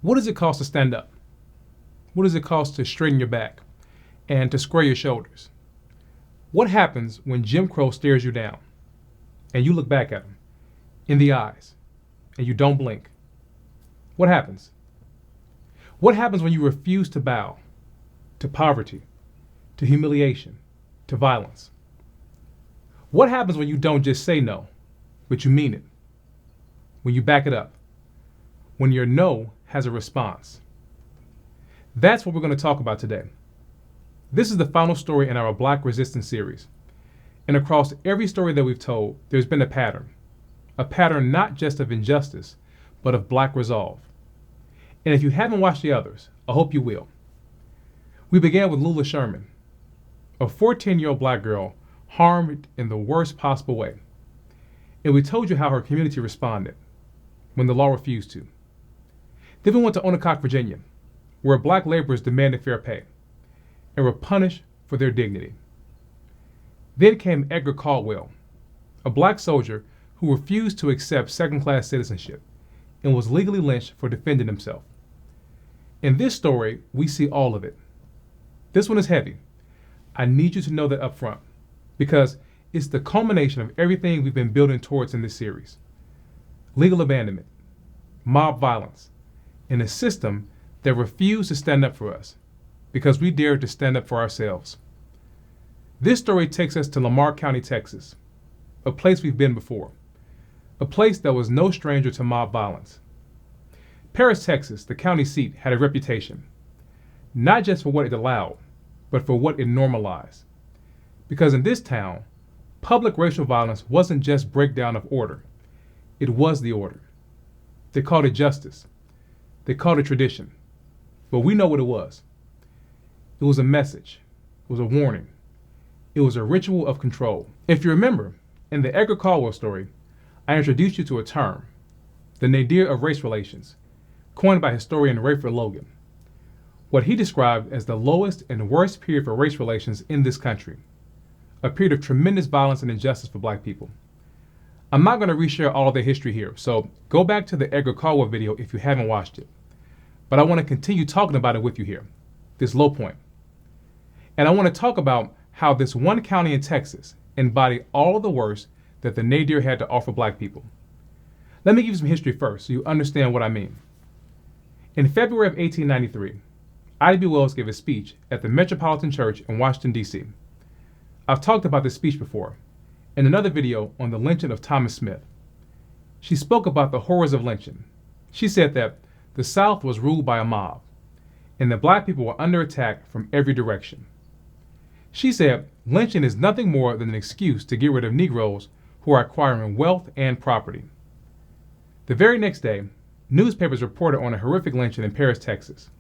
What does it cost to stand up? What does it cost to straighten your back and to square your shoulders? What happens when Jim Crow stares you down and you look back at him in the eyes and you don't blink? What happens? What happens when you refuse to bow to poverty, to humiliation, to violence? What happens when you don't just say no, but you mean it? When you back it up? When your no has a response? That's what we're going to talk about today. This is the final story in our Black Resistance series. And across every story that we've told, there's been a pattern not just of injustice, but of Black resolve. And if you haven't watched the others, I hope you will. We began with Lula Sherman, a 14-year-old Black girl harmed in the worst possible way. And we told you how her community responded when the law refused to. Then we went to Onondaga, Virginia, where Black laborers demanded fair pay and were punished for their dignity. Then came Edgar Caldwell, a Black soldier who refused to accept second-class citizenship and was legally lynched for defending himself. In this story, we see all of it. This one is heavy. I need you to know that up front, because it's the culmination of everything we've been building towards in this series. Legal abandonment, mob violence, and a system that refused to stand up for us because we dared to stand up for ourselves. This story takes us to Lamar County, Texas, a place we've been before, a place that was no stranger to mob violence. Paris, Texas, the county seat, had a reputation, not just for what it allowed, but for what it normalized. Because in this town, public racial violence wasn't just breakdown of order, it was the order. They called it justice. They called it tradition. But we know what it was. It was a message. It was a warning. It was a ritual of control. If you remember, in the Edgar Caldwell story, I introduced you to a term, the nadir of race relations, coined by historian Rayford Logan. What he described as the lowest and worst period for race relations in this country, a period of tremendous violence and injustice for Black people. I'm not going to reshare all of the history here, so go back to the Edgar Caldwell video if you haven't watched it. But I want to continue talking about it with you here, this low point. And I want to talk about how this one county in Texas embodied all of the worst that the nadir had to offer Black people. Let me give you some history first so you understand what I mean. In February of 1893, Ida B. Wells gave a speech at the Metropolitan Church in Washington, D.C. I've talked about this speech before in another video on the lynching of Thomas Smith. She spoke about the horrors of lynching. She said that the South was ruled by a mob, and that Black people were under attack from every direction. She said lynching is nothing more than an excuse to get rid of Negroes who are acquiring wealth and property. The very next day, newspapers reported on a horrific lynching in Paris, Texas.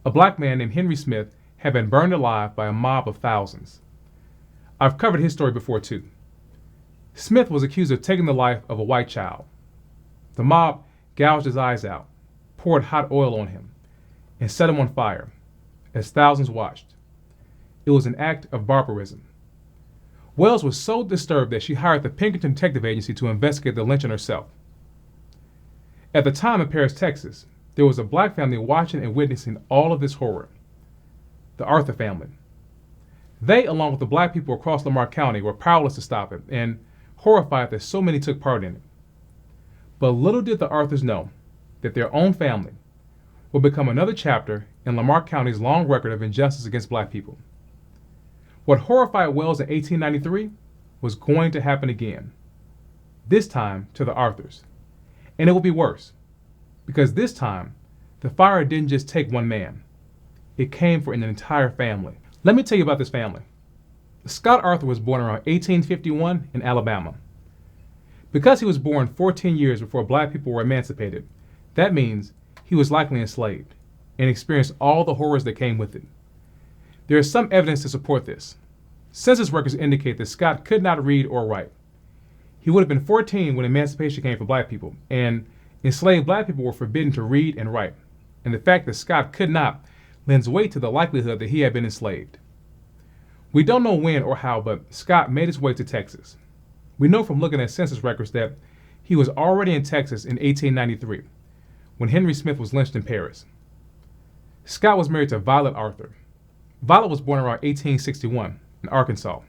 A Black man named Henry Smith had been burned alive by a mob of thousands. I've covered his story before too. Smith was accused of taking the life of a white child. The mob gouged his eyes out, poured hot oil on him, and set him on fire, as thousands watched. It was an act of barbarism. Wells was so disturbed that she hired the Pinkerton Detective Agency to investigate the lynching herself. At the time in Paris, Texas, there was a Black family watching and witnessing all of this horror, the Arthur family. They, along with the Black people across Lamar County, were powerless to stop it and horrified that so many took part in it. But little did the Arthurs know that their own family would become another chapter in Lamar County's long record of injustice against Black people. What horrified Wells in 1893 was going to happen again, this time to the Arthurs. And it will be worse, because this time, the fire didn't just take one man. It came for an entire family. Let me tell you about this family. Scott Arthur was born around 1851 in Alabama. Because he was born 14 years before Black people were emancipated, that means he was likely enslaved and experienced all the horrors that came with it. There is some evidence to support this. Census records indicate that Scott could not read or write. He would have been 14 when emancipation came for Black people, and enslaved Black people were forbidden to read and write. And the fact that Scott could not lends weight to the likelihood that he had been enslaved. We don't know when or how, but Scott made his way to Texas. We know from looking at census records that he was already in Texas in 1893, when Henry Smith was lynched in Paris. Scott was married to Violet Arthur. Violet was born around 1861 in Arkansas.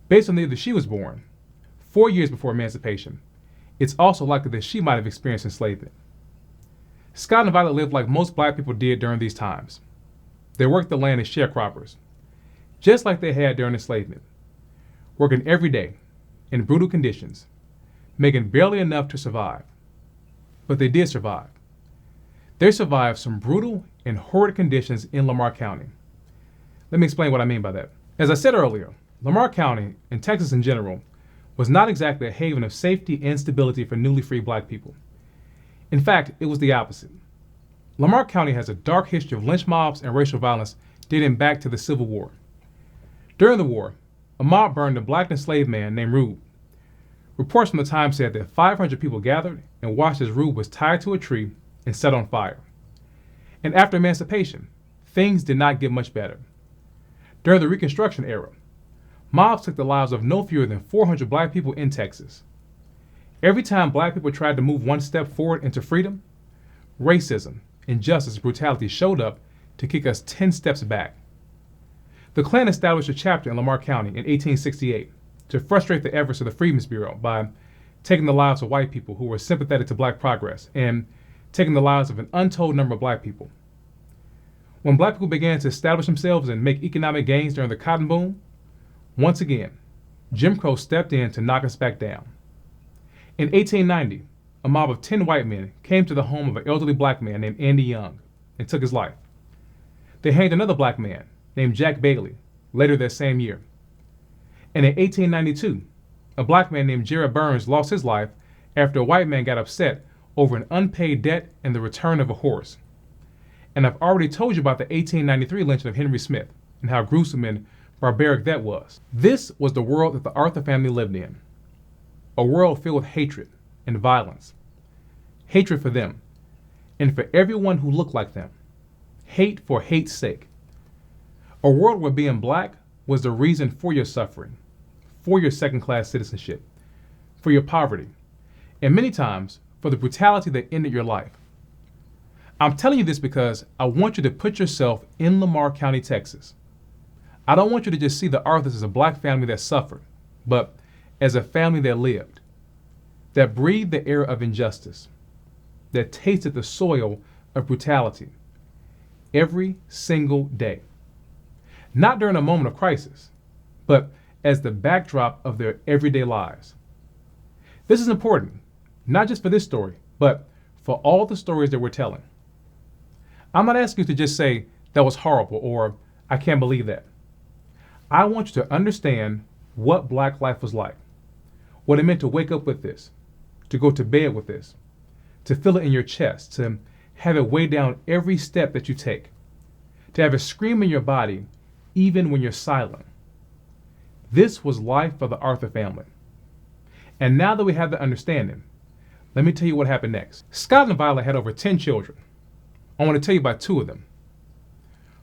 Based on the year that she was born, 4 years before emancipation, it's also likely that she might have experienced enslavement. Scott and Violet lived like most black people did during these times. They worked the land as sharecroppers, just like they had during enslavement, working every day in brutal conditions, making barely enough to survive. But they did survive. They survived some brutal and horrid conditions in Lamar County. Let me explain what I mean by that. As I said earlier, Lamar County, and Texas in general, was not exactly a haven of safety and stability for newly freed black people. In fact, it was the opposite. Lamar County has a dark history of lynch mobs and racial violence dating back to the Civil War. During the war, a mob burned a black enslaved man named Rube. Reports from the time said that 500 people gathered and watched as Rube was tied to a tree and set on fire. And after emancipation, things did not get much better. During the Reconstruction era, mobs took the lives of no fewer than 400 black people in Texas. Every time black people tried to move one step forward into freedom, racism, injustice, and brutality showed up to kick us 10 steps back. The Klan established a chapter in Lamar County in 1868 to frustrate the efforts of the Freedmen's Bureau by taking the lives of white people who were sympathetic to black progress and taking the lives of an untold number of black people. When black people began to establish themselves and make economic gains during the cotton boom, once again, Jim Crow stepped in to knock us back down. In 1890, a mob of 10 white men came to the home of an elderly black man named Andy Young and took his life. They hanged another black man named Jack Bailey later that same year. And in 1892, a black man named Jared Burns lost his life after a white man got upset over an unpaid debt and the return of a horse. And I've already told you about the 1893 lynching of Henry Smith and how gruesome and barbaric that was. This was the world that the Arthur family lived in. A world filled with hatred and violence. Hatred for them and for everyone who looked like them. Hate for hate's sake. A world where being black was the reason for your suffering, for your second-class citizenship, for your poverty, and many times for the brutality that ended your life. I'm telling you this because I want you to put yourself in Lamar County, Texas. I don't want you to just see the Arthurs as a black family that suffered, but as a family that lived, that breathed the air of injustice, that tasted the soil of brutality every single day. Not during a moment of crisis, but as the backdrop of their everyday lives. This is important, not just for this story, but for all the stories that we're telling. I'm not asking you to just say, that was horrible, or I can't believe that. I want you to understand what black life was like, what it meant to wake up with this, to go to bed with this, to feel it in your chest, to have it weigh down every step that you take, to have it scream in your body even when you're silent. This was life for the Arthur family. And now that we have the understanding, let me tell you what happened next. Scott and Violet had over 10 children. I want to tell you about 2 of them.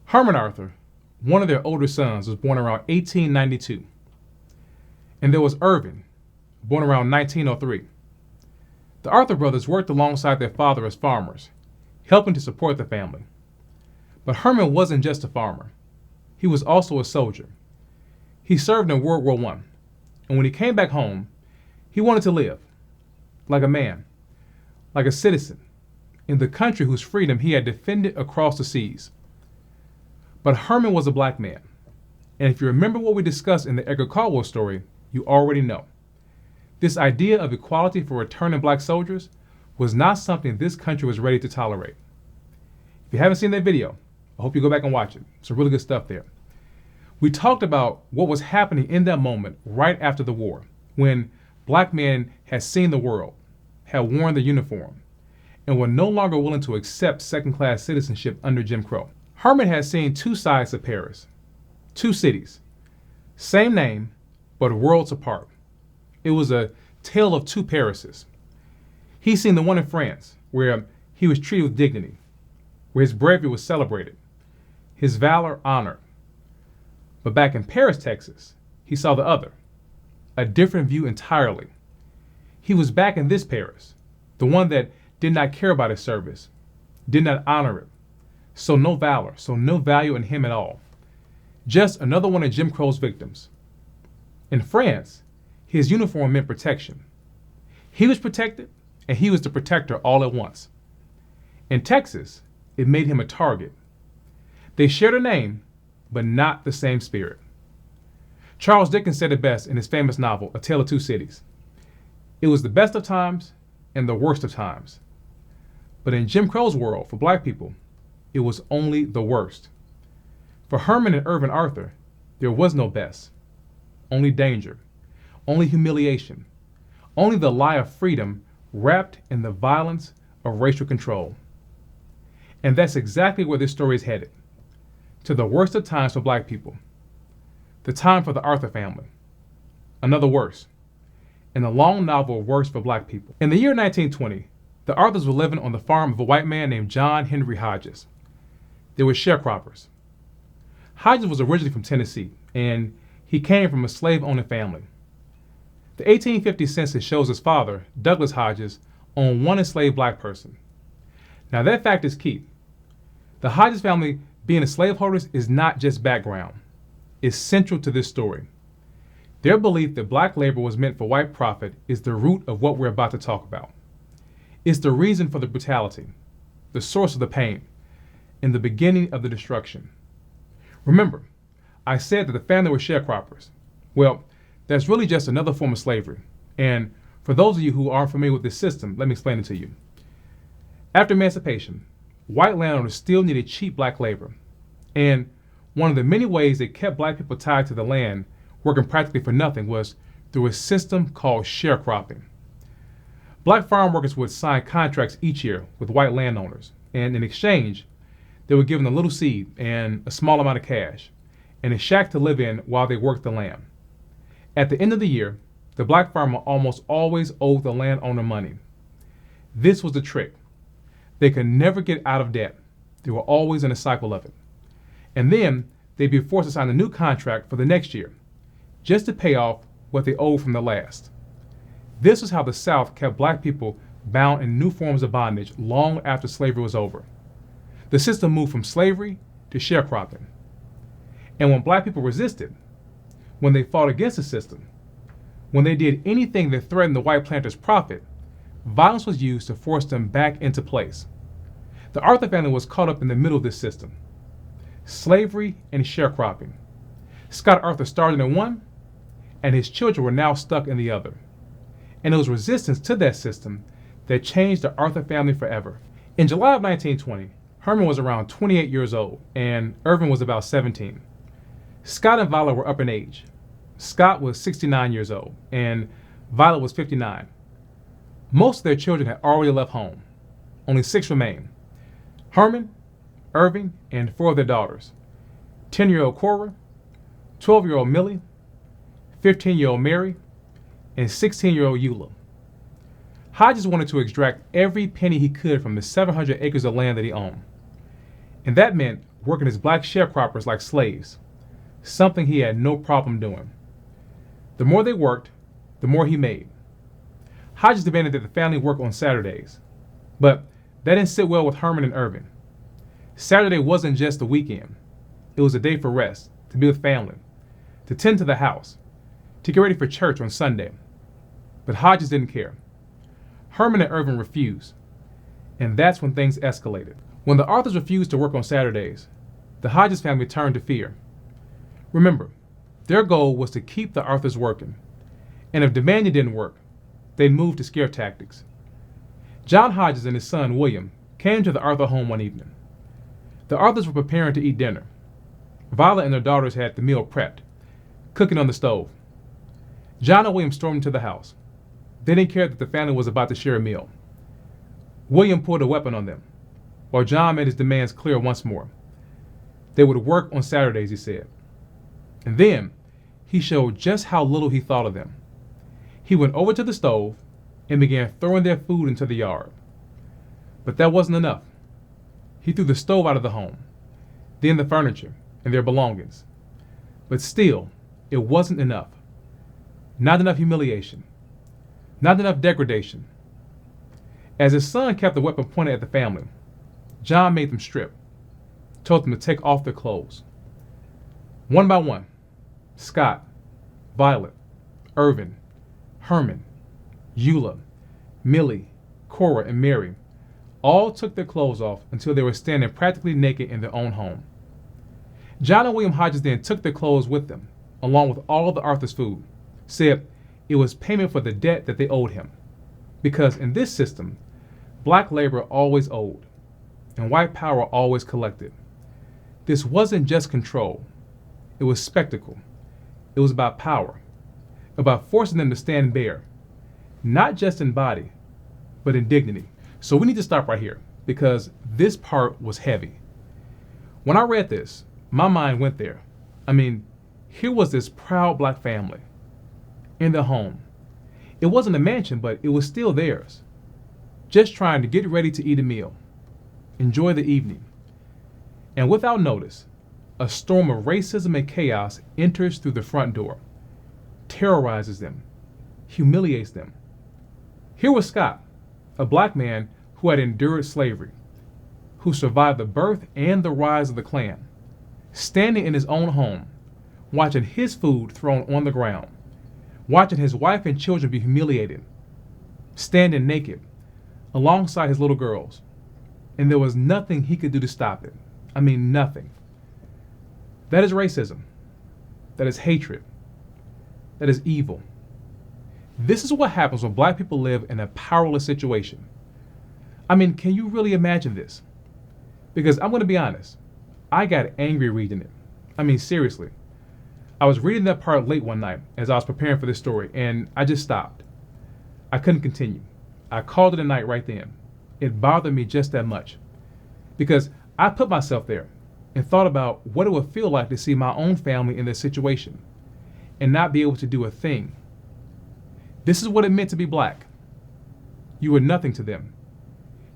Herman Arthur, one of their older sons, was born around 1892. And there was Irving, born around 1903. The Arthur brothers worked alongside their father as farmers, helping to support the family. But Herman wasn't just a farmer. He was also a soldier. He served in World War I, and when he came back home, he wanted to live like a man, like a citizen, in the country whose freedom he had defended across the seas. But Herman was a black man, and if you remember what we discussed in the Edgar Caldwell story, you already know. This idea of equality for returning black soldiers was not something this country was ready to tolerate. If you haven't seen that video, I hope you go back and watch it. Some really good stuff there. We talked about what was happening in that moment right after the war, when black men had seen the world, had worn the uniform, and were no longer willing to accept second-class citizenship under Jim Crow. Herman had seen 2 sides of Paris, 2 cities, same name, but worlds apart. It was a tale of 2 Parises. He'd seen the one in France, where he was treated with dignity, where his bravery was celebrated, his valor honored. But back in Paris, Texas, he saw the other, a different view entirely. He was back in this Paris, the one that did not care about his service, did not honor it, so no valor, so no value in him at all. Just another one of Jim Crow's victims. In France, his uniform meant protection. He was protected, and he was the protector all at once. In Texas, it made him a target. They shared a name, but not the same spirit. Charles Dickens said it best in his famous novel, A Tale of Two Cities. It was the best of times and the worst of times. But in Jim Crow's world, for black people, it was only the worst. For Herman and Irving Arthur, there was no best. Only danger, only humiliation, only the lie of freedom wrapped in the violence of racial control. And that's exactly where this story is headed, to the worst of times for black people. The time for the Arthur family. Another worse. In the long novel of worse for black people. In the year 1920, the Arthurs were living on the farm of a white man named John Henry Hodges. They were sharecroppers. Hodges was originally from Tennessee, and he came from a slave-owning family. The 1850 census shows his father, Douglas Hodges, owned one enslaved black person. Now that fact is key. The Hodges family being slaveholders is not just background. It's central to this story. Their belief that black labor was meant for white profit is the root of what we're about to talk about. It's the reason for the brutality, the source of the pain, and the beginning of the destruction. Remember, I said that the family were sharecroppers. Well, that's really just another form of slavery. And for those of you who aren't familiar with this system, let me explain it to you. After emancipation, white landowners still needed cheap black labor. And one of the many ways they kept black people tied to the land, working practically for nothing, was through a system called sharecropping. Black farm workers would sign contracts each year with white landowners, and in exchange, they were given a little seed and a small amount of cash, and a shack to live in while they worked the land. At the end of the year, the black farmer almost always owed the landowner money. This was the trick. They could never get out of debt. They were always in a cycle of it. And then they'd be forced to sign a new contract for the next year, just to pay off what they owed from the last. This was how the South kept black people bound in new forms of bondage long after slavery was over. The system moved from slavery to sharecropping. And when black people resisted, when they fought against the system, when they did anything that threatened the white planters' profit, violence was used to force them back into place. The Arthur family was caught up in the middle of this system. Slavery and sharecropping. Scott Arthur started in one, and his children were now stuck in the other. And it was resistance to that system that changed the Arthur family forever. In July of 1920, Herman was around 28 years old, and Irving was about 17. Scott and Violet were up in age. Scott was 69 years old, and Violet was 59. Most of their children had already left home. Only 6 remained. Herman, Irving, and 4 of their daughters. 10-year-old Cora, 12-year-old Millie, 15-year-old Mary, and 16-year-old Eula. Hodges wanted to extract every penny he could from the 700 acres of land that he owned. And that meant working his black sharecroppers like slaves, something he had no problem doing. The more they worked, the more he made. Hodges demanded that the family work on Saturdays, but that didn't sit well with Herman and Irving. Saturday wasn't just the weekend. It was a day for rest, to be with family, to tend to the house, to get ready for church on Sunday. But Hodges didn't care. Herman and Irving refused, and that's when things escalated. When the Arthurs refused to work on Saturdays, the Hodges family turned to fear. Remember, their goal was to keep the Arthurs working, and if demanding didn't work, they'd move to scare tactics. John Hodges and his son, William, came to the Arthur home one evening. The Arthurs were preparing to eat dinner. Violet and their daughters had the meal prepped, cooking on the stove. John and William stormed into the house. They didn't care that the family was about to share a meal. William pulled a weapon on them, while John made his demands clear once more. They would work on Saturdays, he said. And then he showed just how little he thought of them. He went over to the stove and began throwing their food into the yard. But that wasn't enough. He threw the stove out of the home, then the furniture and their belongings. But still, it wasn't enough. Not enough humiliation. Not enough degradation. As his son kept the weapon pointed at the family, John made them strip, told them to take off their clothes. One by one, Scott, Violet, Irvin, Herman, Eula, Millie, Cora, and Mary all took their clothes off until they were standing practically naked in their own home. John and William Hodges then took their clothes with them, along with all of the Arthur's food, said it was payment for the debt that they owed him, because in this system, black labor always owed, and white power always collected. This wasn't just control, it was spectacle. It was about power, about forcing them to stand bare, not just in body, but in dignity. So we need to stop right here, because this part was heavy. When I read this, my mind went there. I mean, here was this proud black family in their home. It wasn't a mansion, but it was still theirs. Just trying to get ready to eat a meal, enjoy the evening. And without notice, a storm of racism and chaos enters through the front door, terrorizes them, humiliates them. Here was Scott, a black man who had endured slavery, who survived the birth and the rise of the Klan, standing in his own home, watching his food thrown on the ground, watching his wife and children be humiliated, standing naked alongside his little girls, and there was nothing he could do to stop it. I mean, nothing. That is racism. That is hatred. That is evil. This is what happens when black people live in a powerless situation. I mean, can you really imagine this? Because I'm going to be honest, I got angry reading it. I mean, seriously. I was reading that part late one night as I was preparing for this story, and I just stopped. I couldn't continue. I called it a night right then. It bothered me just that much. Because I put myself there and thought about what it would feel like to see my own family in this situation and not be able to do a thing. This is what it meant to be black. You were nothing to them.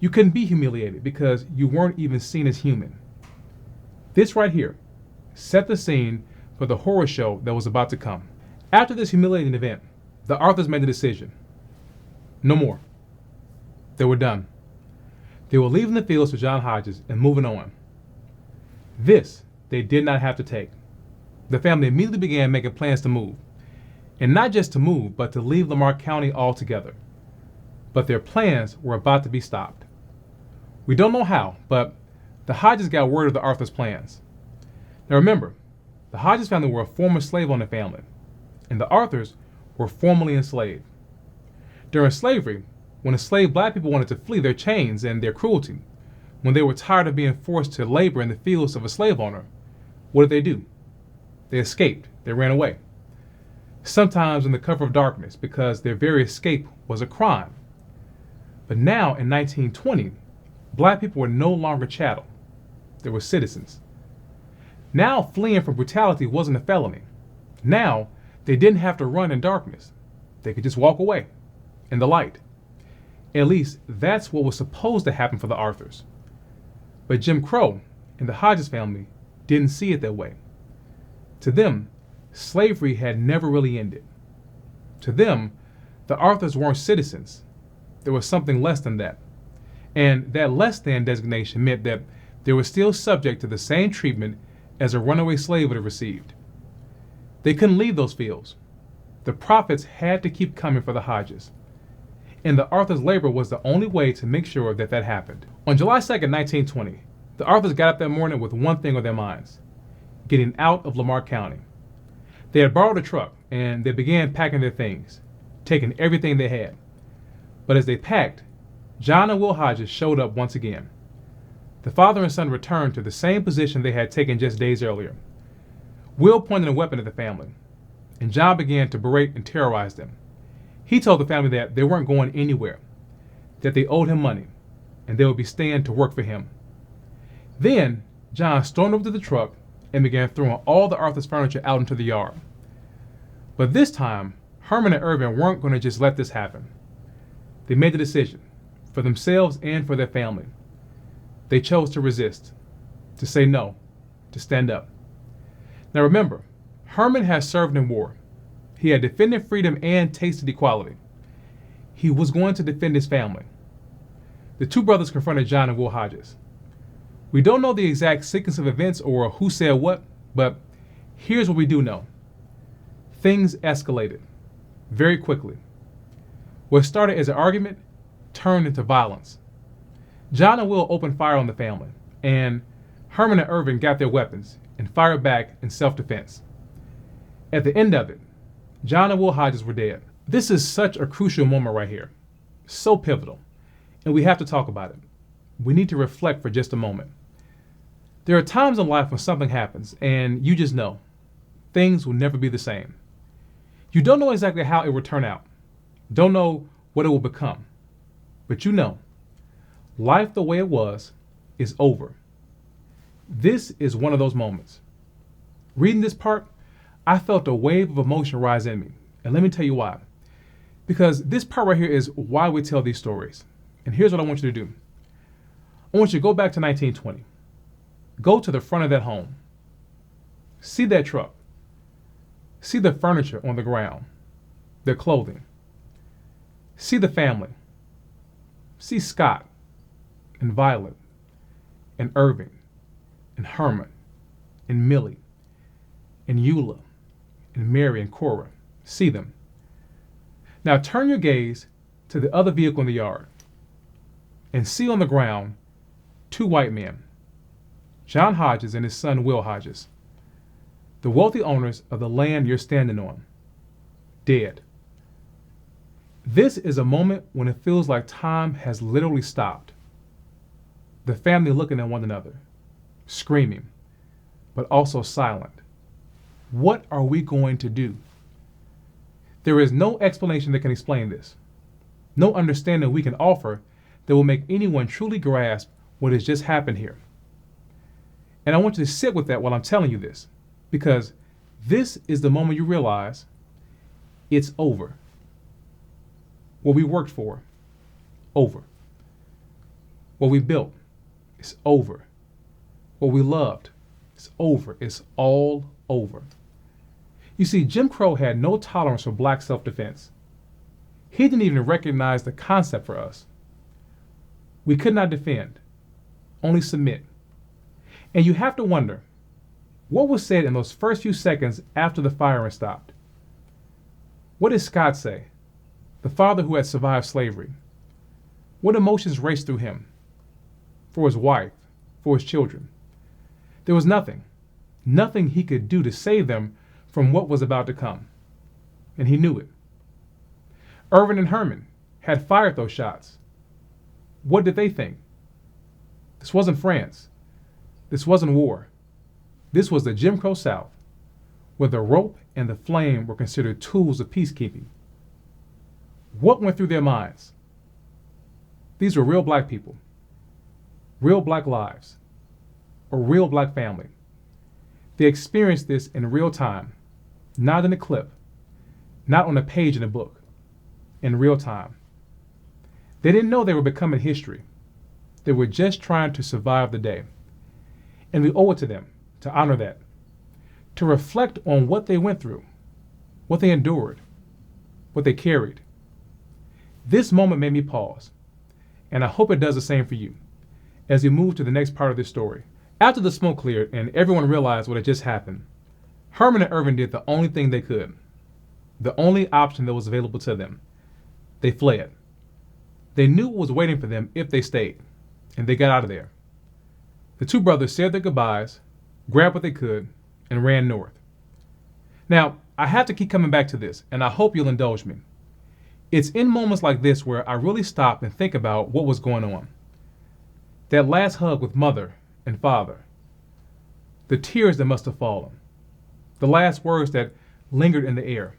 You couldn't be humiliated because you weren't even seen as human. This right here set the scene for the horror show that was about to come. After this humiliating event, the Arthurs made the decision. No more. They were done. They were leaving the fields for John Hodges and moving on. This they did not have to take. The family immediately began making plans to move. And not just to move, but to leave Lamar County altogether. But their plans were about to be stopped. We don't know how, but the Hodges got word of the Arthur's plans. Now remember, the Hodges family were a former slave owner family, and the Arthurs were formerly enslaved. During slavery, when enslaved black people wanted to flee their chains and their cruelty, when they were tired of being forced to labor in the fields of a slave owner, what did they do? They escaped. They ran away. Sometimes in the cover of darkness, because their very escape was a crime. But now, in 1920, black people were no longer chattel. They were citizens. Now, fleeing from brutality wasn't a felony. Now, they didn't have to run in darkness. They could just walk away in the light. At least, that's what was supposed to happen for the Arthurs. But Jim Crow and the Hodges family didn't see it that way. To them, slavery had never really ended. To them, the Arthurs weren't citizens. There was something less than that. And that less than designation meant that they were still subject to the same treatment as a runaway slave would have received. They couldn't leave those fields. The profits had to keep coming for the Hodges. And the Arthurs' labor was the only way to make sure that that happened. On July 2nd, 1920, the Arthurs got up that morning with one thing on their minds: getting out of Lamar County. They had borrowed a truck, and they began packing their things, taking everything they had. But as they packed, John and Will Hodges showed up once again. The father and son returned to the same position they had taken just days earlier. Will pointed a weapon at the family, and John began to berate and terrorize them. He told the family that they weren't going anywhere, that they owed him money, and they would be staying to work for him. Then, John stormed over to the truck and began throwing all the Arthur's furniture out into the yard. But this time, Herman and Irving weren't going to just let this happen. They made the decision, for themselves and for their family. They chose to resist, to say no, to stand up. Now remember, Herman had served in war. He had defended freedom and tasted equality. He was going to defend his family. the two brothers confronted John and Will Hodges. We don't know the exact sequence of events or who said what, but here's what we do know. Things escalated very quickly. What started as an argument turned into violence. John and Will opened fire on the family, and Herman and Irving got their weapons and fired back in self-defense. At the end of it, John and Will Hodges were dead. This is such a crucial moment right here, so pivotal, and we have to talk about it. We need to reflect for just a moment. There are times in life when something happens and you just know things will never be the same. You don't know exactly how it will turn out, don't know what it will become, but you know life the way it was is over. This is one of those moments. Reading this part, I felt a wave of emotion rise in me, and let me tell you why. Because this part right here is why we tell these stories. And here's what I want you to do. I want you to go back to 1920. Go to the front of that home. See that truck. See the furniture on the ground, their clothing. See the family. See Scott and Violet and Irving and Herman and Millie and Eula and Mary and Cora. See them. Now turn your gaze to the other vehicle in the yard and see on the ground two white men, John Hodges and his son Will Hodges, the wealthy owners of the land you're standing on, dead. This is a moment when it feels like time has literally stopped. The family looking at one another, screaming, but also silent. What are we going to do? There is no explanation that can explain this, no understanding we can offer that will make anyone truly grasp what has just happened here. And I want you to sit with that while I'm telling you this, because this is the moment you realize it's over. What we worked for, over. What we built, it's over. What we loved, it's over. It's all over. You see, Jim Crow had no tolerance for black self-defense. He didn't even recognize the concept for us. We could not defend, only submit. And you have to wonder, what was said in those first few seconds after the firing stopped? What did Scott say, the father who had survived slavery? What emotions raced through him? For his wife, for his children. There was nothing he could do to save them from what was about to come. And he knew it. Irvin and Herman had fired those shots. What did they think? This wasn't France. This wasn't war. This was the Jim Crow South, where the rope and the flame were considered tools of peacekeeping. What went through their minds? These were real black people, real black lives, a real black family. They experienced this in real time, not in a clip, not on a page in a book, in real time. They didn't know they were becoming history. They were just trying to survive the day. And we owe it to them to honor that, to reflect on what they went through, what they endured, what they carried. This moment made me pause, and I hope it does the same for you as we move to the next part of this story. After the smoke cleared and everyone realized what had just happened, Herman and Irving did the only thing they could, the only option that was available to them. They fled. They knew what was waiting for them if they stayed, and they got out of there. The two brothers said their goodbyes, grabbed what they could, and ran north. Now, I have to keep coming back to this, and I hope you'll indulge me. It's in moments like this where I really stop and think about what was going on. That last hug with mother and father, the tears that must have fallen, the last words that lingered in the air.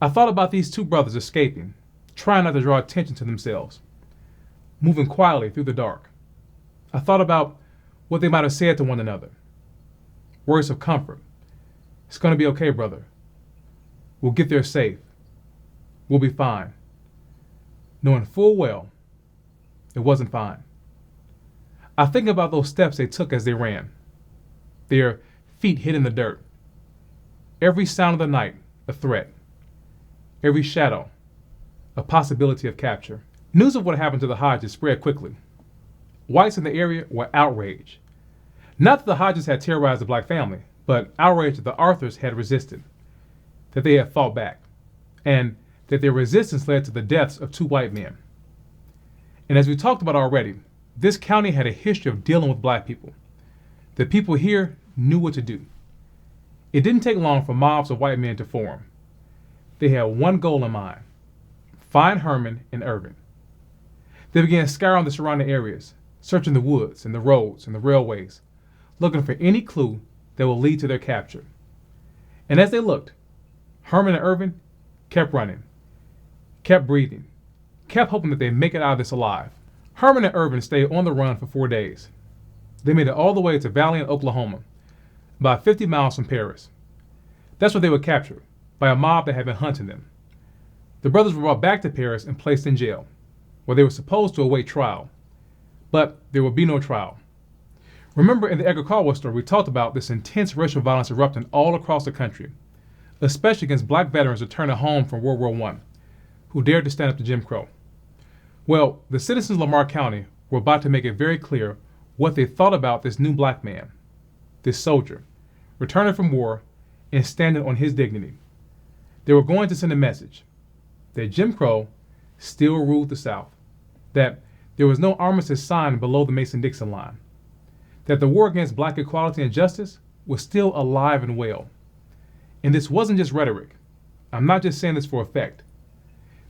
I thought about these two brothers escaping, trying not to draw attention to themselves, moving quietly through the dark. I thought about what they might have said to one another. Words of comfort. It's going to be okay, brother. We'll get there safe. We'll be fine. Knowing full well it wasn't fine. I think about those steps they took as they ran. Their feet hitting the dirt. Every sound of the night, a threat. Every shadow, a possibility of capture. News of what happened to the Hodges spread quickly. Whites in the area were outraged. Not that the Hodges had terrorized the black family, but outraged that the Arthurs had resisted, that they had fought back, and that their resistance led to the deaths of 2 white men. And as we talked about already, this county had a history of dealing with black people. The people here knew what to do. It didn't take long for mobs of white men to form. They had one goal in mind: find Herman and Irving. They began scouring the surrounding areas, searching the woods and the roads and the railways, looking for any clue that will lead to their capture. And as they looked, Herman and Irving kept running, kept breathing, kept hoping that they'd make it out of this alive. Herman and Irving stayed on the run for 4 days. They made it all the way to Valiant, Oklahoma, about 50 miles from Paris. That's where they were captured, by a mob that had been hunting them. The brothers were brought back to Paris and placed in jail, where they were supposed to await trial. But there would be no trial. Remember in the Edgar Caldwell story, we talked about this intense racial violence erupting all across the country, especially against black veterans returning home from World War I, who dared to stand up to Jim Crow. Well, the citizens of Lamar County were about to make it very clear what they thought about this new black man, this soldier, returning from war and standing on his dignity. They were going to send a message that Jim Crow still ruled the South, that there was no armistice signed below the Mason-Dixon line, that the war against black equality and justice was still alive and well. And this wasn't just rhetoric. I'm not just saying this for effect.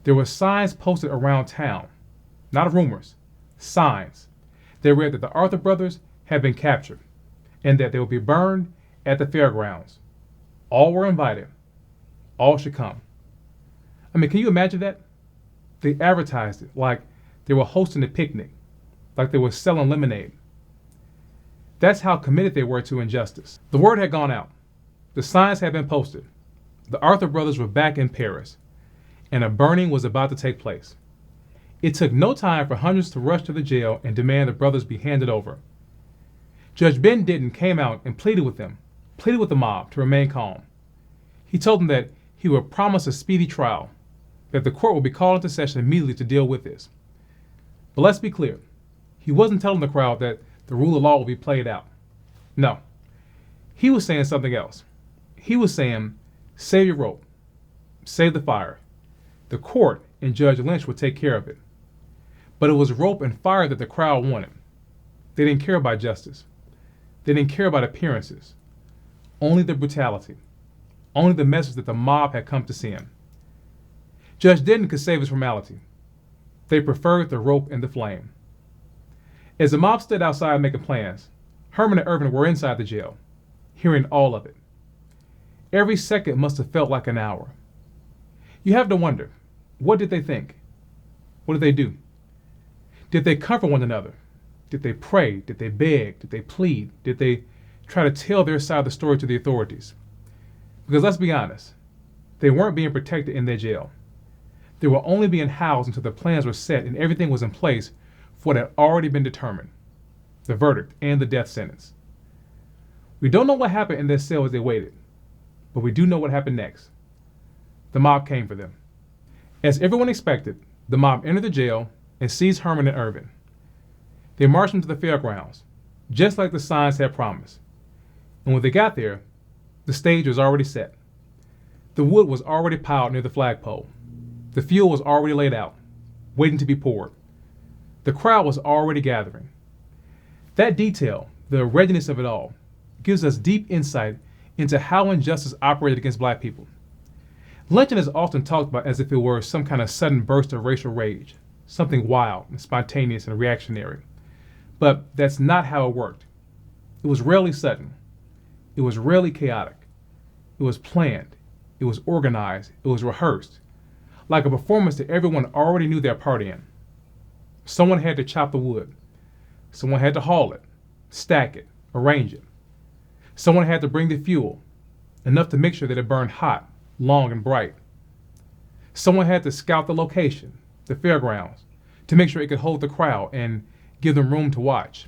There were signs posted around town, not rumors, signs. They read that the Arthur brothers had been captured and that they would be burned at the fairgrounds. All were invited. All should come. I mean, can you imagine that? They advertised it like they were hosting a picnic, like they were selling lemonade. That's how committed they were to injustice. The word had gone out. The signs had been posted. The Arthur brothers were back in Paris, and a burning was about to take place. It took no time for hundreds to rush to the jail and demand the brothers be handed over. Judge Ben Ditton came out and pleaded with them, pleaded with the mob to remain calm. He told them that he would promise a speedy trial, that the court would be called into session immediately to deal with this. But let's be clear, he wasn't telling the crowd that the rule of law will be played out. No, he was saying something else. He was saying, save your rope, save the fire. The court and Judge Lynch would take care of it. But it was rope and fire that the crowd wanted. They didn't care about justice. They didn't care about appearances. Only the brutality. Only the message that the mob had come to send. Judge Ditton could save his formality. They preferred the rope and the flame. As the mob stood outside making plans, Herman and Irving were inside the jail, hearing all of it. Every second must have felt like an hour. You have to wonder, what did they think? What did they do? Did they comfort one another? Did they pray? Did they beg? Did they plead? Did they try to tell their side of the story to the authorities? Because let's be honest, they weren't being protected in their jail. They were only being housed until the plans were set and everything was in place for what had already been determined, the verdict and the death sentence. We don't know what happened in their cell as they waited, but we do know what happened next. The mob came for them. As everyone expected, the mob entered the jail and seized Herman and Irving. They marched them to the fairgrounds, just like the signs had promised. And when they got there, the stage was already set. The wood was already piled near the flagpole. The fuel was already laid out, waiting to be poured. The crowd was already gathering. That detail, the readiness of it all, gives us deep insight into how injustice operated against black people. Lynching is often talked about as if it were some kind of sudden burst of racial rage, something wild and spontaneous and reactionary. But that's not how it worked. It was rarely sudden. It was rarely chaotic. It was planned. It was organized. It was rehearsed, like a performance that everyone already knew their part in. Someone had to chop the wood. Someone had to haul it, stack it, arrange it. Someone had to bring the fuel, enough to make sure that it burned hot, long, and bright. Someone had to scout the location, the fairgrounds, to make sure it could hold the crowd and give them room to watch.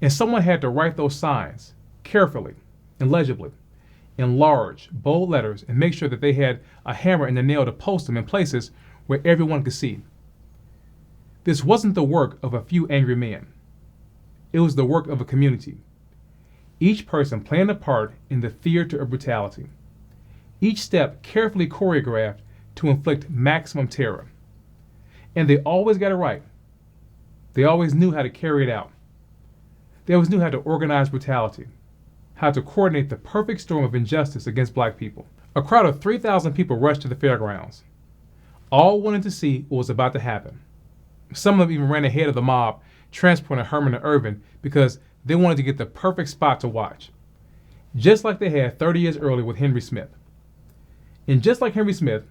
And someone had to write those signs carefully and legibly, in large, bold letters, and make sure that they had a hammer and a nail to post them in places where everyone could see. This wasn't the work of a few angry men. It was the work of a community, each person playing a part in the theater of brutality, each step carefully choreographed to inflict maximum terror. And they always got it right. They always knew how to carry it out. They always knew how to organize brutality, how to coordinate the perfect storm of injustice against black people. A crowd of 3,000 people rushed to the fairgrounds, all wanting to see what was about to happen. Some of them even ran ahead of the mob, transporting Herman and Irving because they wanted to get the perfect spot to watch, just like they had 30 years earlier with Henry Smith. And just like Henry Smith,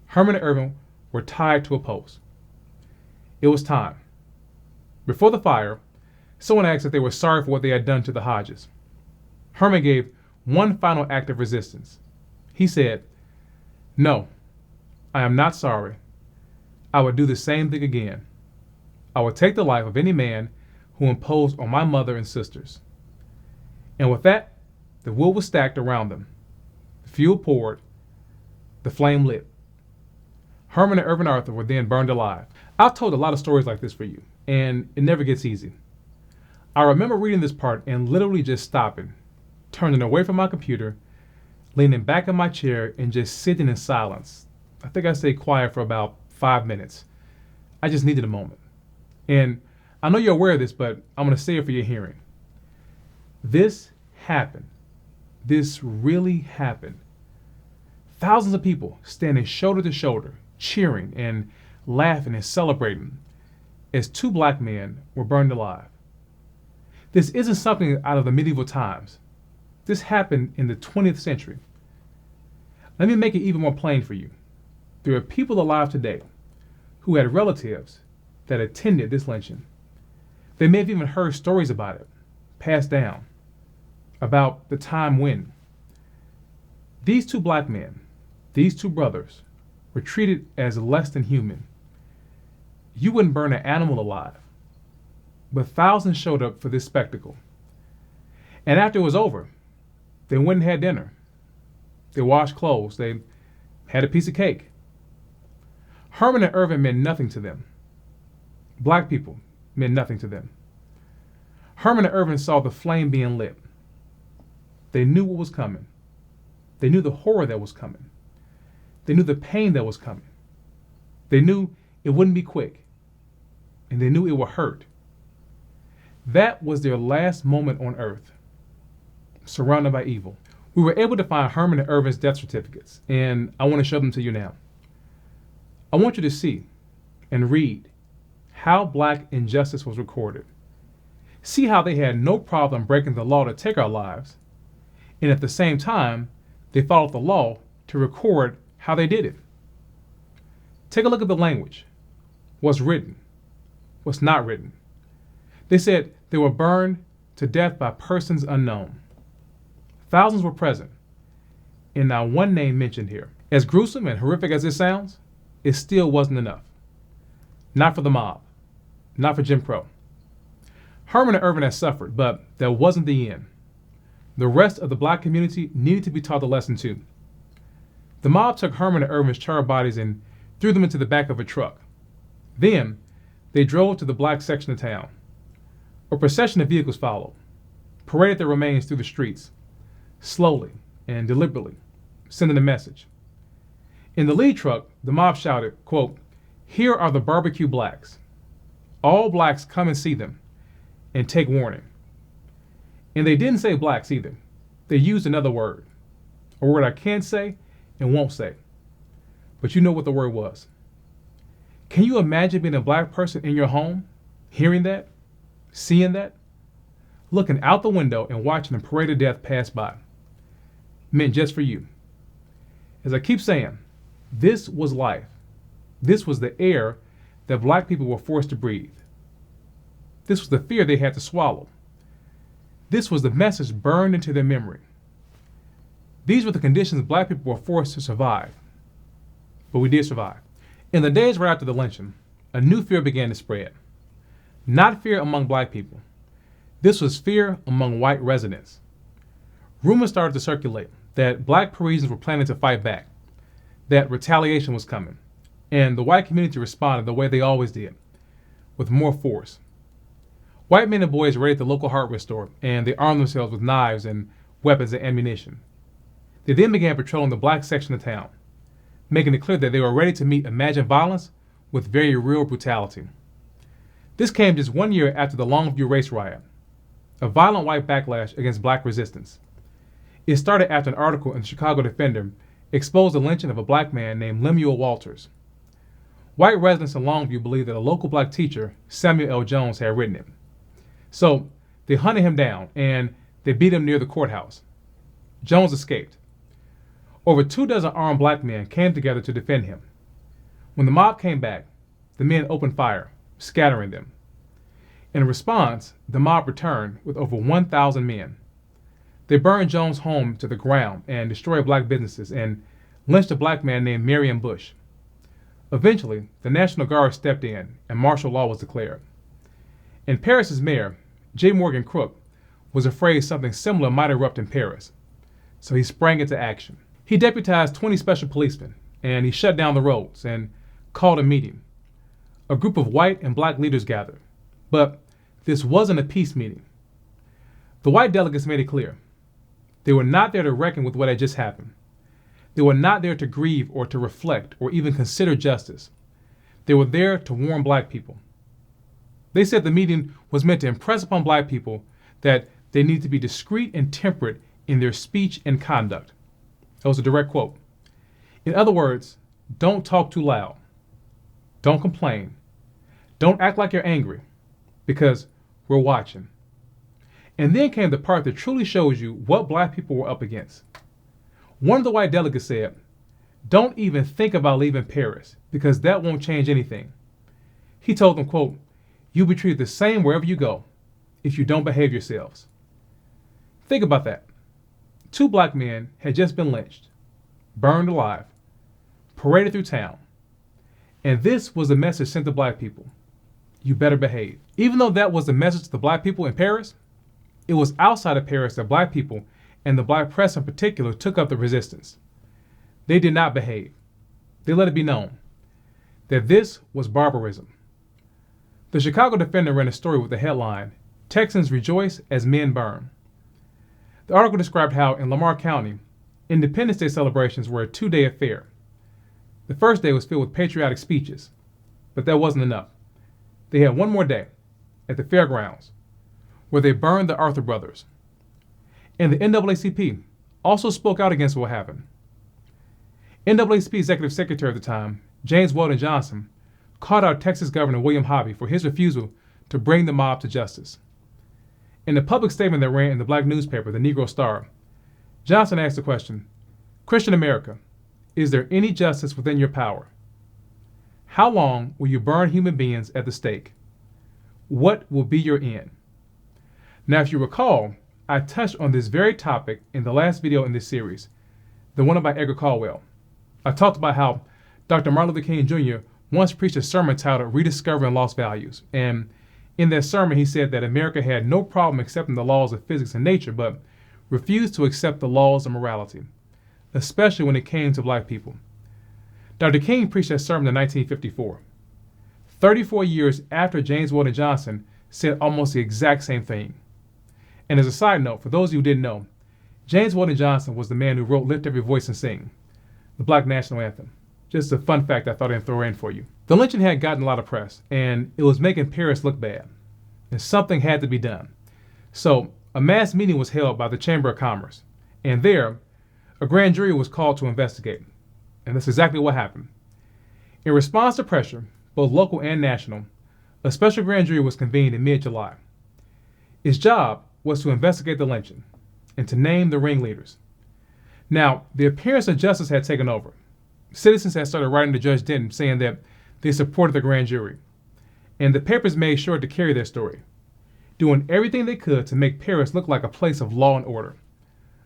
Herman and Irving were tied to a post. It was time. Before the fire, someone asked if they were sorry for what they had done to the Hodges. Herman gave one final act of resistance. He said, "No, I am not sorry. I would do the same thing again. I would take the life of any man who imposed on my mother and sisters." And with that, the wood was stacked around them. The fuel poured. The flame lit. Herman and Irving Arthur were then burned alive. I've told a lot of stories like this for you, and it never gets easy. I remember reading this part and literally just stopping, turning away from my computer, leaning back in my chair, and just sitting in silence. I think I stayed quiet for about 5 minutes. I just needed a moment. And I know you're aware of this, but I'm going to say it for your hearing. This happened. This really happened. Thousands of people standing shoulder to shoulder, cheering and laughing and celebrating as two black men were burned alive. This isn't something out of the medieval times. This happened in the 20th century. Let me make it even more plain for you. There are people alive today who had relatives that attended this lynching. They may have even heard stories about it, passed down, about the time when. These two black men, these two brothers, were treated as less than human. You wouldn't burn an animal alive, but thousands showed up for this spectacle. And after it was over, they went and had dinner. They washed clothes. They had a piece of cake. Herman and Irving meant nothing to them. Black people meant nothing to them. Herman and Irving saw the flame being lit. They knew what was coming. They knew the horror that was coming. They knew the pain that was coming. They knew it wouldn't be quick. And they knew it would hurt. That was their last moment on earth, surrounded by evil. We were able to find Herman and Irving's death certificates, and I want to show them to you now. I want you to see and read how black injustice was recorded. See how they had no problem breaking the law to take our lives, and at the same time, they followed the law to record how they did it. Take a look at the language. What's written, what's not written. They said they were burned to death by persons unknown. Thousands were present, and not one name mentioned here. As gruesome and horrific as it sounds, it still wasn't enough. Not for the mob, not for Jim Crow. Herman and Irving had suffered, but that wasn't the end. The rest of the black community needed to be taught the lesson too. The mob took Herman and Irving's charred bodies and threw them into the back of a truck. Then, they drove to the black section of town. A procession of vehicles followed, paraded their remains through the streets, slowly and deliberately, sending a message. In the lead truck, the mob shouted, quote, "Here are the barbecue blacks. All blacks come and see them, and take warning." And they didn't say blacks either. They used another word, a word I can't say and won't say. But you know what the word was. Can you imagine being a black person in your home, hearing that, seeing that, looking out the window and watching a parade of death pass by? Meant just for you. As I keep saying, this was life. This was the air that black people were forced to breathe. This was the fear they had to swallow. This was the message burned into their memory. These were the conditions black people were forced to survive. But we did survive. In the days right after the lynching, a new fear began to spread. Not fear among black people. This was fear among white residents. Rumors started to circulate that black Parisians were planning to fight back, that retaliation was coming, and the white community responded the way they always did, with more force. White men and boys raided the local hardware store, and they armed themselves with knives and weapons and ammunition. They then began patrolling the black section of town, making it clear that they were ready to meet imagined violence with very real brutality. This came just 1 year after the Longview race riot, a violent white backlash against black resistance. It started after an article in the Chicago Defender exposed the lynching of a black man named Lemuel Walters. White residents in Longview believed that a local black teacher, Samuel L. Jones, had written it. So they hunted him down and they beat him near the courthouse. Jones escaped. Over 24 armed black men came together to defend him. When the mob came back, the men opened fire, scattering them. In response, the mob returned with over 1,000 men. They burned Jones' home to the ground and destroyed black businesses and lynched a black man named Marion Bush. Eventually, the National Guard stepped in and martial law was declared. And Paris's mayor, J. Morgan Crook, was afraid something similar might erupt in Paris, so he sprang into action. He deputized 20 special policemen, and he shut down the roads and called a meeting. A group of white and black leaders gathered, but this wasn't a peace meeting. The white delegates made it clear. They were not there to reckon with what had just happened. They were not there to grieve or to reflect or even consider justice. They were there to warn black people. They said the meeting was meant to impress upon black people that they need to be discreet and temperate in their speech and conduct. That was a direct quote. In other words, don't talk too loud. Don't complain. Don't act like you're angry, because we're watching. And then came the part that truly shows you what black people were up against. One of the white delegates said, "Don't even think about leaving Paris, because that won't change anything." He told them, quote, "You'll be treated the same wherever you go if you don't behave yourselves." Think about that. 2 black men had just been lynched, burned alive, paraded through town. And this was the message sent to black people. You better behave. Even though that was the message to the black people in Paris, it was outside of Paris that black people, and the black press in particular, took up the resistance. They did not behave. They let it be known that this was barbarism. The Chicago Defender ran a story with the headline, "Texans Rejoice as Men Burn." The article described how in Lamar County, Independence Day celebrations were a 2-day affair. The first day was filled with patriotic speeches, but that wasn't enough. They had one more day at the fairgrounds where they burned the Arthur brothers. And the NAACP also spoke out against what happened. NAACP Executive Secretary at the time, James Weldon Johnson, called out Texas Governor William Hobby for his refusal to bring the mob to justice. In a public statement that ran in the black newspaper, the Negro Star, Johnson asked the question, "Christian America, is there any justice within your power? How long will you burn human beings at the stake? What will be your end?" Now, if you recall, I touched on this very topic in the last video in this series, the one about Edgar Caldwell. I talked about how Dr. Martin Luther King Jr. once preached a sermon titled "Rediscovering Lost Values." And in that sermon, he said that America had no problem accepting the laws of physics and nature, but refused to accept the laws of morality, especially when it came to black people. Dr. King preached that sermon in 1954, 34 years after James Weldon Johnson said almost the exact same thing. And as a side note, for those of you who didn't know, James Weldon Johnson was the man who wrote "Lift Every Voice and Sing," the black national anthem. Just a fun fact I thought I'd throw in for you. The lynching had gotten a lot of press, and it was making Paris look bad. And something had to be done. So a mass meeting was held by the Chamber of Commerce, and there, a grand jury was called to investigate. And that's exactly what happened. In response to pressure, both local and national, a special grand jury was convened in mid-July. Its job was to investigate the lynching and to name the ringleaders. Now, the appearance of justice had taken over. Citizens had started writing to Judge Denton saying that they supported the grand jury. And the papers made sure to carry their story, doing everything they could to make Paris look like a place of law and order,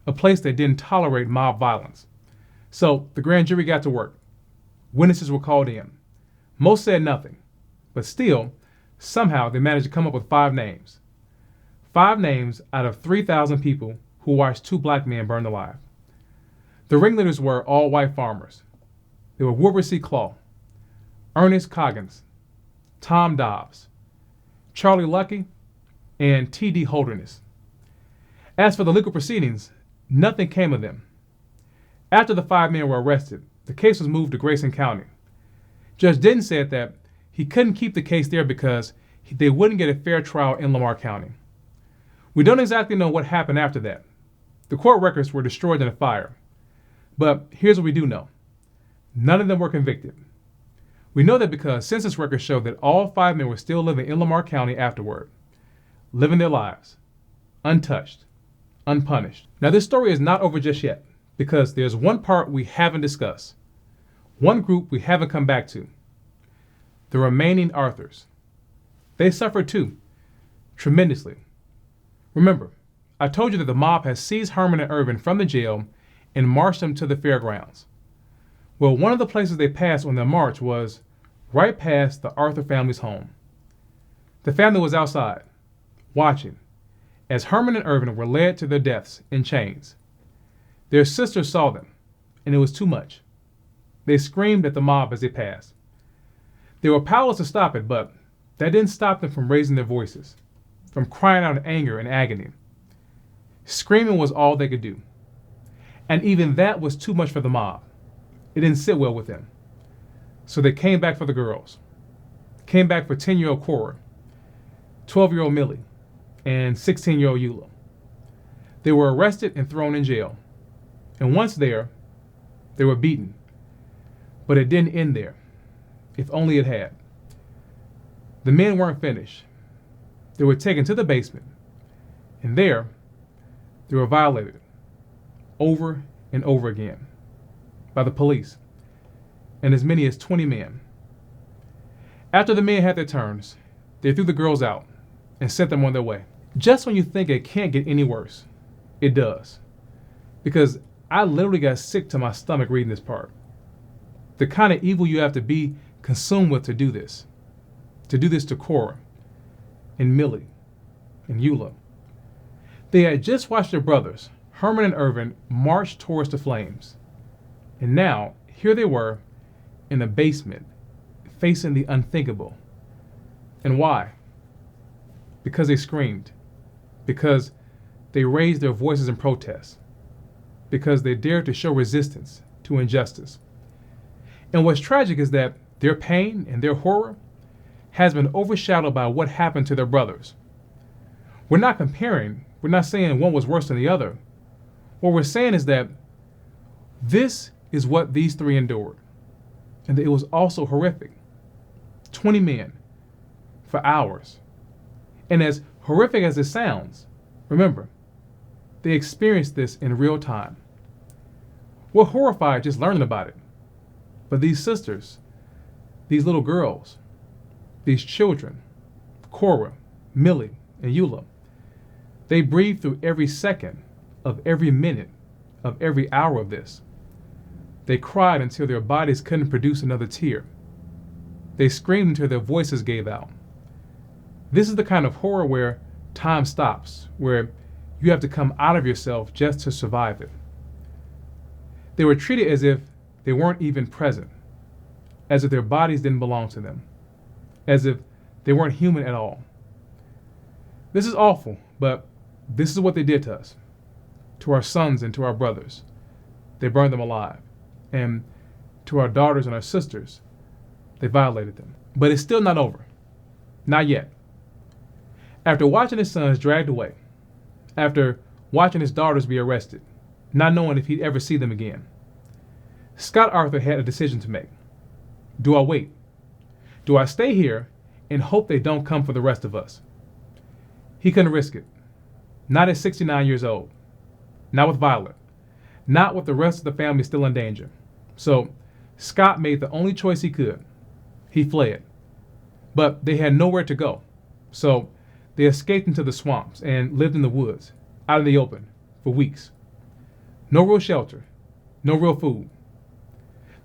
a place that didn't tolerate mob violence. So the grand jury got to work. Witnesses were called in. Most said nothing, but still, somehow they managed to come up with 5 names. 5 names out of 3,000 people who watched 2 black men burned alive. The ringleaders were all white farmers. They were Wilbur C. Claw, Ernest Coggins, Tom Dobbs, Charlie Lucky, and T.D. Holderness. As for the legal proceedings, nothing came of them. After the 5 men were arrested, the case was moved to Grayson County. Judge Denton said that he couldn't keep the case there because they wouldn't get a fair trial in Lamar County. We don't exactly know what happened after that. The court records were destroyed in a fire. But here's what we do know. None of them were convicted. We know that because census records show that all 5 men were still living in Lamar County afterward, living their lives, untouched, unpunished. Now this story is not over just yet, because there's one part we haven't discussed, one group we haven't come back to, the remaining Arthurs. They suffered too, tremendously. Remember, I told you that the mob has seized Herman and Irving from the jail and marched them to the fairgrounds. Well, one of the places they passed on their march was right past the Arthur family's home. The family was outside, watching, as Herman and Irving were led to their deaths in chains. Their sisters saw them, and it was too much. They screamed at the mob as they passed. They were powerless to stop it, but that didn't stop them from raising their voices, from crying out in anger and agony. Screaming was all they could do. And even that was too much for the mob. It didn't sit well with them. So they came back for the girls. Came back for 10-year-old Cora, 12-year-old Millie, and 16-year-old Eula. They were arrested and thrown in jail. And once there, they were beaten. But it didn't end there. If only it had. The men weren't finished. They were taken to the basement. And there, they were violated over and over again by the police, and as many as 20 men. After the men had their turns, they threw the girls out and sent them on their way. Just when you think it can't get any worse, it does. Because I literally got sick to my stomach reading this part. The kind of evil you have to be consumed with to do this. To do this to Cora and Millie and Eula. They had just watched their brothers, Herman and Irving, march towards the flames. And now, here they were, in a basement, facing the unthinkable. And why? Because they screamed. Because they raised their voices in protest. Because they dared to show resistance to injustice. And what's tragic is that their pain and their horror has been overshadowed by what happened to their brothers. We're not comparing. We're not saying one was worse than the other. What we're saying is that this is what these 3 endured. And it was also horrific. 20 men for hours. And as horrific as it sounds, remember, they experienced this in real time. We're horrified just learning about it. But these sisters, these little girls, these children, Cora, Millie, and Eula, they breathed through every second of every minute of every hour of this. They cried until their bodies couldn't produce another tear. They screamed until their voices gave out. This is the kind of horror where time stops, where you have to come out of yourself just to survive it. They were treated as if they weren't even present, as if their bodies didn't belong to them, as if they weren't human at all. This is awful, but this is what they did to us, to our sons and to our brothers. They burned them alive. And to our daughters and our sisters, they violated them. But it's still not over. Not yet. After watching his sons dragged away, after watching his daughters be arrested, not knowing if he'd ever see them again, Scott Arthur had a decision to make. Do I wait? Do I stay here and hope they don't come for the rest of us? He couldn't risk it. Not at 69 years old. Not with Violet. Not with the rest of the family still in danger. So Scott made the only choice he could. He fled. But they had nowhere to go. So they escaped into the swamps and lived in the woods, out in the open, for weeks. No real shelter. No real food.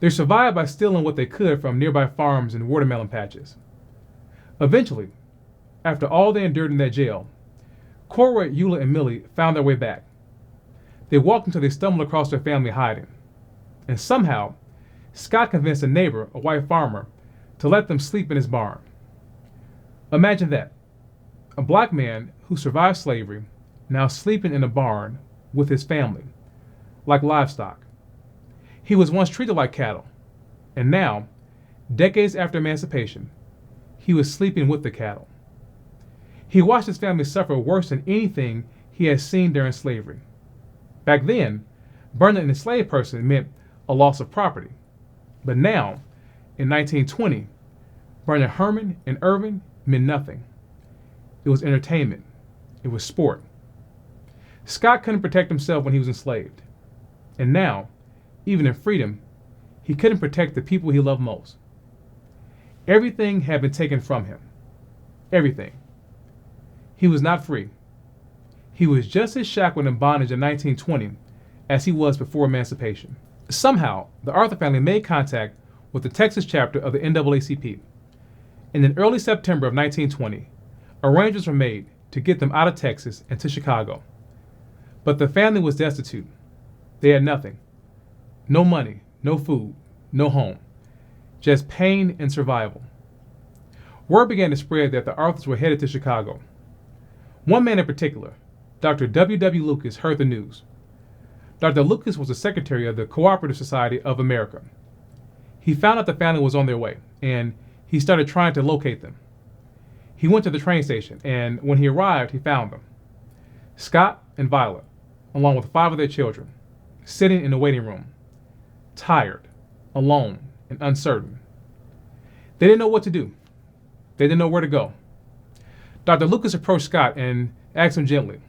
They survived by stealing what they could from nearby farms and watermelon patches. Eventually, after all they endured in that jail, Cora, Eula, and Millie found their way back. They walked until they stumbled across their family hiding. And somehow, Scott convinced a neighbor, a white farmer, to let them sleep in his barn. Imagine that. a black man who survived slavery, now sleeping in a barn with his family, like livestock. He was once treated like cattle, and now, decades after emancipation, he was sleeping with the cattle. He watched his family suffer worse than anything he had seen during slavery. Back then, burning an enslaved person meant a loss of property. But now, in 1920, burning Herman and Irving meant nothing. It was entertainment. It was sport. Scott couldn't protect himself when he was enslaved. And now, even in freedom, he couldn't protect the people he loved most. Everything had been taken from him. Everything. He was not free. He was just as shackled in bondage in 1920 as he was before emancipation. Somehow, the Arthur family made contact with the Texas chapter of the NAACP. And in early September of 1920, arrangements were made to get them out of Texas and to Chicago. But the family was destitute. They had nothing. No money, no food, no home. Just pain and survival. Word began to spread that the Arthurs were headed to Chicago. One man in particular, Dr. W. Lucas, heard the news. Dr. Lucas was the secretary of the Cooperative Society of America. He found out the family was on their way, and he started trying to locate them. He went to the train station, and when he arrived, he found them. Scott and Violet, along with 5 of their children, sitting in the waiting room, tired, alone, and uncertain. They didn't know what to do. They didn't know where to go. Dr. Lucas approached Scott and asked him gently,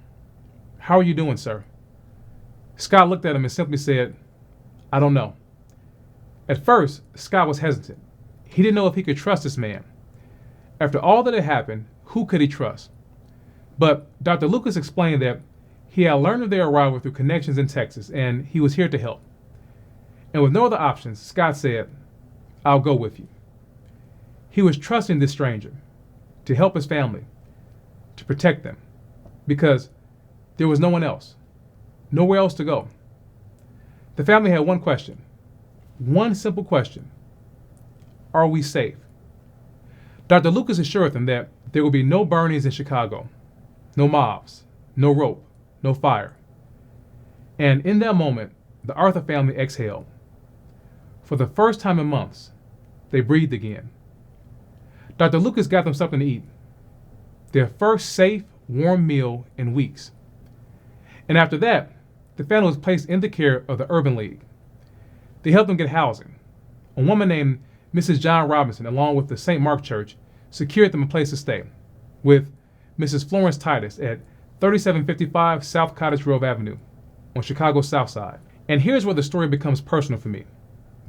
"How are you doing, sir?" Scott looked at him and simply said, "I don't know." At first, Scott was hesitant. He didn't know if he could trust this man. After all that had happened, who could he trust? But Dr. Lucas explained that he had learned of their arrival through connections in Texas, and he was here to help. And with no other options, Scott said, "I'll go with you." He was trusting this stranger to help his family, to protect them, because there was no one else, nowhere else to go. The family had one question, one simple question: are we safe? Dr. Lucas assured them that there would be no burnings in Chicago, no mobs, no rope, no fire. And in that moment, the Arthur family exhaled. For the first time in months, they breathed again. Dr. Lucas got them something to eat, their first safe, warm meal in weeks. And after that, the family was placed in the care of the Urban League. They helped them get housing. A woman named Mrs. John Robinson, along with the St. Mark Church, secured them a place to stay, with Mrs. Florence Titus at 3755 South Cottage Grove Avenue on Chicago's South Side. And here's where the story becomes personal for me,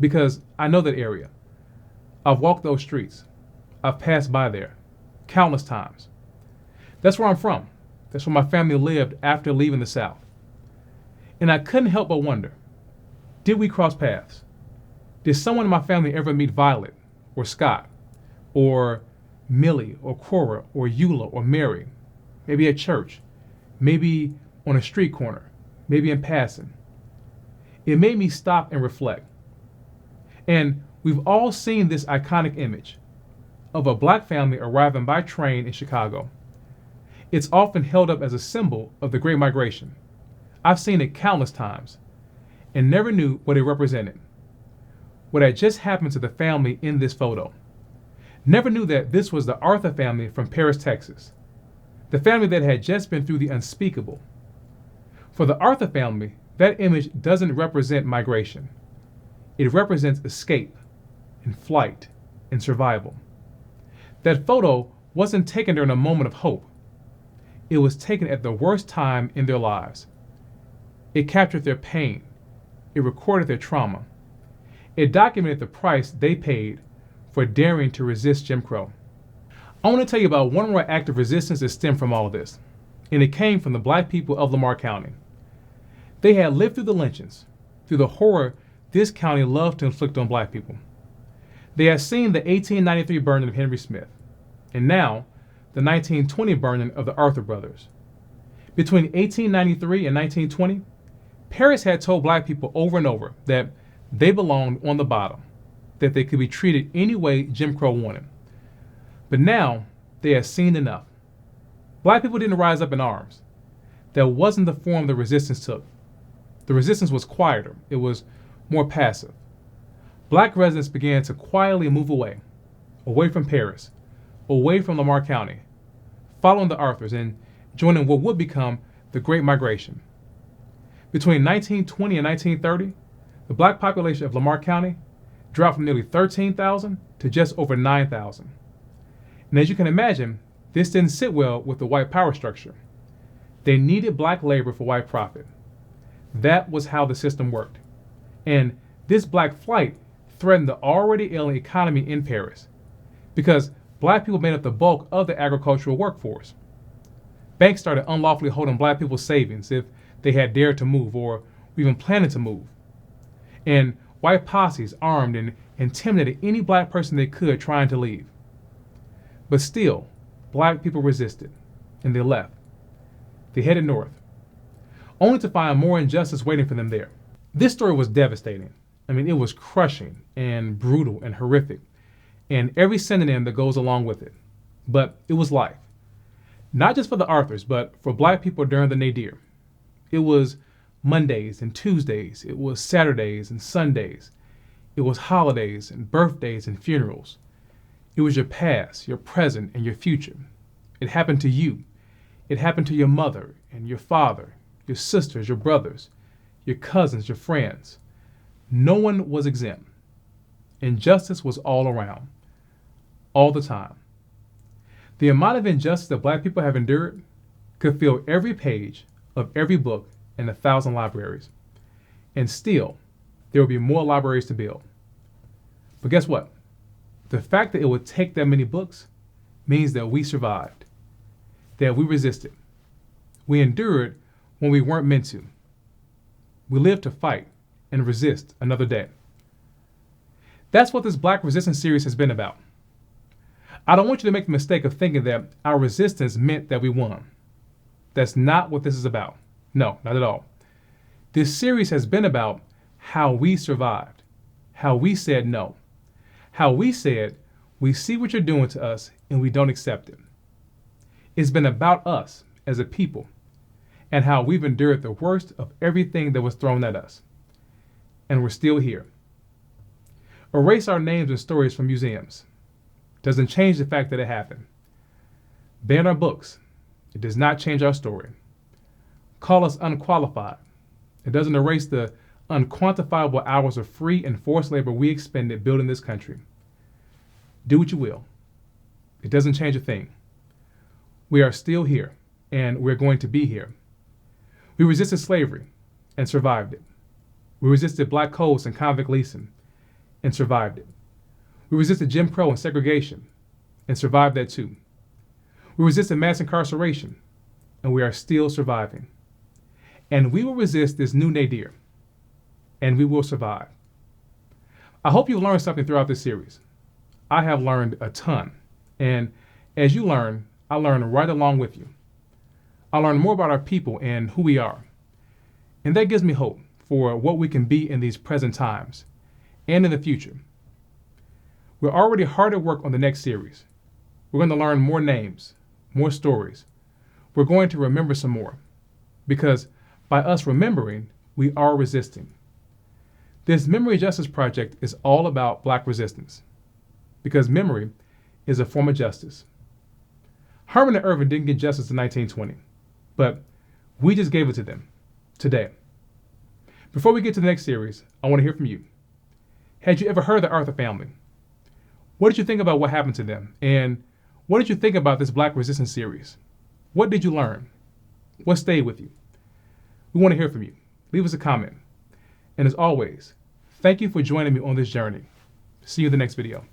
because I know that area. I've walked those streets. I've passed by there countless times. That's where I'm from. That's where my family lived after leaving the South. And I couldn't help but wonder, did we cross paths? Did someone in my family ever meet Violet or Scott or Millie or Cora or Eula or Mary? Maybe at church, maybe on a street corner, maybe in passing. It made me stop and reflect. And we've all seen this iconic image of a black family arriving by train in Chicago. It's often held up as a symbol of the Great Migration. I've seen it countless times and never knew what it represented. What had just happened to the family in this photo. Never knew that this was the Arthur family from Paris, Texas. The family that had just been through the unspeakable. For the Arthur family, that image doesn't represent migration. It represents escape and flight and survival. That photo wasn't taken during a moment of hope. It was taken at the worst time in their lives. It captured their pain. It recorded their trauma. It documented the price they paid for daring to resist Jim Crow. I want to tell you about one more act of resistance that stemmed from all of this, and it came from the black people of Lamar County. They had lived through the lynchings, through the horror this county loved to inflict on black people. They had seen the 1893 burning of Henry Smith, and now the 1920 burning of the Arthur brothers. Between 1893 and 1920, Paris had told black people over and over that they belonged on the bottom, that they could be treated any way Jim Crow wanted. But now they had seen enough. Black people didn't rise up in arms. That wasn't the form the resistance took. The resistance was quieter. It was more passive. Black residents began to quietly move away from Paris, away from Lamar County, following the Arthurs and joining what would become the Great Migration. Between 1920 and 1930, the black population of Lamar County dropped from nearly 13,000 to just over 9,000. And as you can imagine, this didn't sit well with the white power structure. They needed black labor for white profit. That was how the system worked. And this black flight threatened the already ailing economy in Paris because black people made up the bulk of the agricultural workforce. Banks started unlawfully holding black people's savings if they had dared to move or even planned to move. And white posses armed and intimidated any black person they could trying to leave. But still, black people resisted, and they left. They headed north, only to find more injustice waiting for them there. This story was devastating. I mean, it was crushing and brutal and horrific, and every synonym that goes along with it. But it was life. Not just for the Arthurs, but for black people during the nadir. It was Mondays and Tuesdays. It was Saturdays and Sundays. It was holidays and birthdays and funerals. It was your past, your present, and your future. It happened to you. It happened to your mother and your father, your sisters, your brothers, your cousins, your friends. No one was exempt. Injustice was all around, all the time. The amount of injustice that black people have endured could fill every page of every book in 1,000 libraries. And still, there will be more libraries to build. But guess what? The fact that it would take that many books means that we survived, that we resisted. We endured when we weren't meant to. We lived to fight and resist another day. That's what this Black Resistance series has been about. I don't want you to make the mistake of thinking that our resistance meant that we won. That's not what this is about. No, not at all. This series has been about how we survived, how we said no, how we said, we see what you're doing to us and we don't accept it. It's been about us as a people and how we've endured the worst of everything that was thrown at us. And we're still here. Erase our names and stories from museums. Doesn't change the fact that it happened. Ban our books. It does not change our story. Call us unqualified. It doesn't erase the unquantifiable hours of free and forced labor we expended building this country. Do what you will. It doesn't change a thing. We are still here, and we're going to be here. We resisted slavery and survived it. We resisted black codes and convict leasing and survived it. We resisted Jim Crow and segregation and survived that too. We resisted mass incarceration, and we are still surviving. And we will resist this new nadir, and we will survive. I hope you learned something throughout this series. I have learned a ton, and as you learn, I learn right along with you. I learn more about our people and who we are, and that gives me hope for what we can be in these present times and in the future. We're already hard at work on the next series. We're going to learn more names, more stories. We're going to remember some more, because by us remembering, we are resisting. This Memory Justice Project is all about Black resistance, because memory is a form of justice. Herman and Irving didn't get justice in 1920, but we just gave it to them today. Before we get to the next series, I want to hear from you. Had you ever heard of the Arthur family? What did you think about what happened to them? And what did you think about this Black Resistance series? What did you learn? What stayed with you? We want to hear from you. Leave us a comment. And as always, thank you for joining me on this journey. See you in the next video.